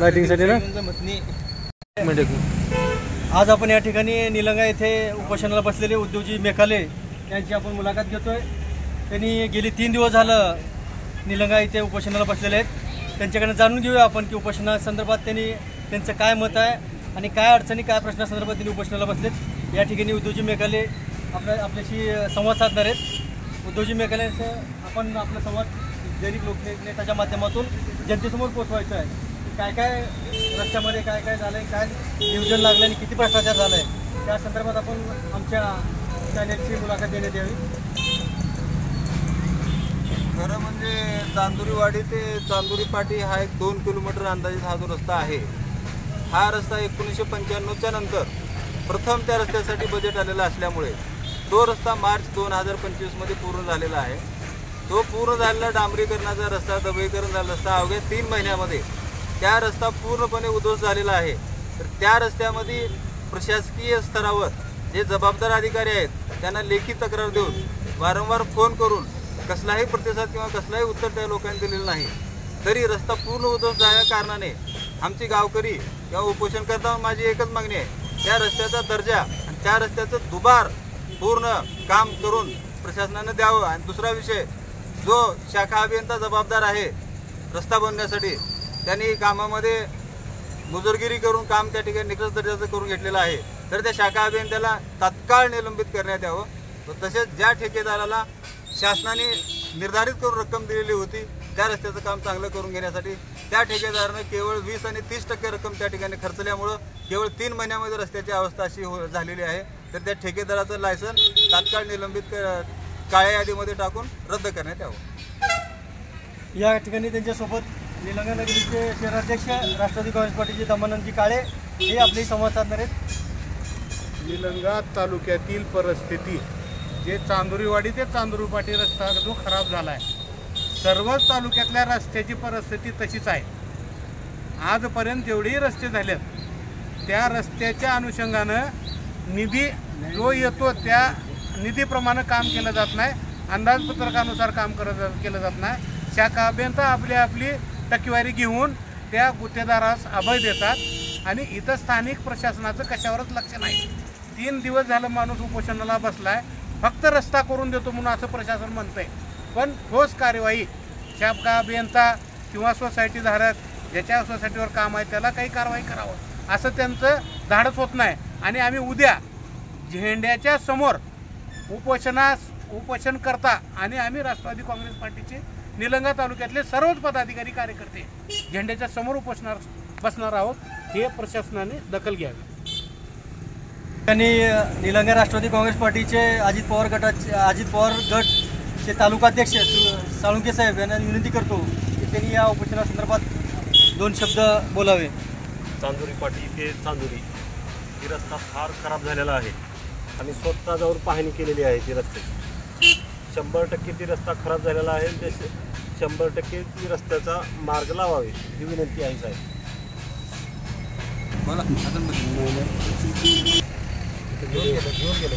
लाईटिंगसाठी ना आज आपण या ठिकाणी निलंगा येथे उपोषणाला बसलेले उद्योजी मेकाले यांची आपण मुलाखत घेतोय। त्यांनी गेली 3 दिवस झालं निलंगा येथे उपोषणाला बसलेले आहेत। त्यांच्याकडे जाणून घेऊया आपण की उपोषणासंदर्भात त्यांचं काय मत आहे आणि काय अडचणी काय प्रश्नासंदर्भात त्यांनी उपोषणाला बसलेत। या ठिकाणी उद्योजी मेकाले आपल्याशी संवाद साधणार आहेत। उद्योजी मेकालेंचं आपण आपला संवाद दैनिक लोकनेत्याच्या माध्यमातून जनतेसमोर पोहोचवायचं आहे। काय काय रस्त्यामध्ये काय काय झालं आहे, काय नियोजन लागलं आणि किती भ्रष्टाचार झाला आहे, त्या संदर्भात आपण आमच्या चॅनेलची मुलाखत देण्यात यावी। खरं म्हणजे चांदुरीवाडी ते चांदुरी पाटी हा एक 2 किलोमीटर अंदाजित हा जो रस्ता आहे, हा रस्ता 1995च्या नंतर प्रथम त्या रस्त्यासाठी बजेट आलेला असल्यामुळे तो रस्ता मार्च 2025मध्ये पूर्ण झालेला आहे। तो पूर्ण झालेला डांबरीकरणाचा रस्ता, दबईकरण झालेला रस्ता अवघ्या 3 महिन्यामध्ये त्या रस्ता पूर्णपणे उद्ध्वस्त झालेला आहे। तर त्या रस्त्यामध्ये प्रशासकीय स्तरावर जे जबाबदार अधिकारी आहेत त्यांना लेखी तक्रार देऊन वारंवार फोन करून कसलाही प्रतिसाद किंवा कसलाही उत्तर त्या लोकांनी दिलेलं नाही। तरी रस्ता पूर्ण उद्ध्वस्त झाल्या कारणाने आमची गावकरी किंवा उपोषणकर्ता माझी एकच मागणी आहे, त्या रस्त्याचा दर्जा आणि त्या रस्त्याचं दुबार पूर्ण काम करून प्रशासनाने द्यावं। आणि दुसरा विषय, जो शाखा अभियंता जबाबदार आहे रस्ता बनवण्यासाठी, त्यांनी कामामध्ये मुजोरगिरी करून काम त्या ठिकाणी निकृष्ट दर्जाचं करून घेतलेलं आहे। तर त्या शाखा अभियंत्याला तात्काळ निलंबित करण्यात यावं। तसेच ज्या ठेकेदाराला शासनाने निर्धारित करून रक्कम दिलेली होती त्या रस्त्याचं काम चांगलं करून घेण्यासाठी, त्या ठेकेदारानं केवळ 20 आणि 30% रक्कम त्या ठिकाणी खर्चल्यामुळं केवळ 3 महिन्यामध्ये रस्त्याची अवस्था अशी झालेली आहे। तर त्या ठेकेदाराचं लायसन तात्काळ निलंबित काळ्या यादीमध्ये टाकून रद्द करण्यात यावं। या ठिकाणी त्यांच्यासोबत निलंगा नगरीचे शहराध्यक्ष राष्ट्रवादी काँग्रेस पार्टीचे दमानंदजी काळे हे आपले संवाद साधणार आहेत। निलंगा तालुक्यातील परिस्थिती, जे चांदुरीवाडी ते चांदुरी पाटी रस्ता जो खराब झाला आहे, सर्वच तालुक्यातल्या रस्त्याची परिस्थिती तशीच आहे। आजपर्यंत जेवढेही रस्ते झालेत त्या रस्त्याच्या अनुषंगानं निधी जो येतो त्या निधीप्रमाणे काम केलं जात नाही, अंदाजपत्रकानुसार काम केलं जात नाही। शाखा अभियंता आपली टक्केवारी घेऊन त्या गुत्तेदारास अभय देतात आणि इथं स्थानिक प्रशासनाचं कशावरच लक्ष नाही। 3 दिवस झालं माणूस उपोषणाला बसलाय, फक्त रस्ता करून देतो म्हणून असं प्रशासन म्हणतंय, पण ठोस कार्यवाही शाखा अभियंता किंवा सोसायटी धारक ज्याच्या सोसायटीवर काम आहे त्याला काही कारवाई करावं असं त्यांचं धाडस होत नाही। आणि आम्ही उद्या झेंड्याच्या समोर उपोषण करता आणि आम्ही राष्ट्रवादी काँग्रेस पार्टीचे निलंगा तालुक्यातले सर्वच पदाधिकारी कार्यकर्ते झेंड्याच्या समोर उपोषणावर बसणार आहोत, हे प्रशासनाने दखल घ्यावी। त्यांनी निलंगा राष्ट्रवादी काँग्रेस पार्टीचे अजित पवार गटचे तालुकाध्यक्ष साळुंके साहेब यांना विनंती करतो की त्यांनी या उपोषणासंदर्भात 2 शब्द बोलावे। चांदुरी पाटी ते चांदुरी ही रस्ता फार खराब झालेला आहे आणि स्वतः जाऊन पाहणी केलेली आहे। ती रस्त्याची 100% ती रस्ता खराब झालेला आहे, ते 100% ती रस्त्याचा मार्ग लावावे ही विनंती आहे साहेब। मला घेऊन गेलं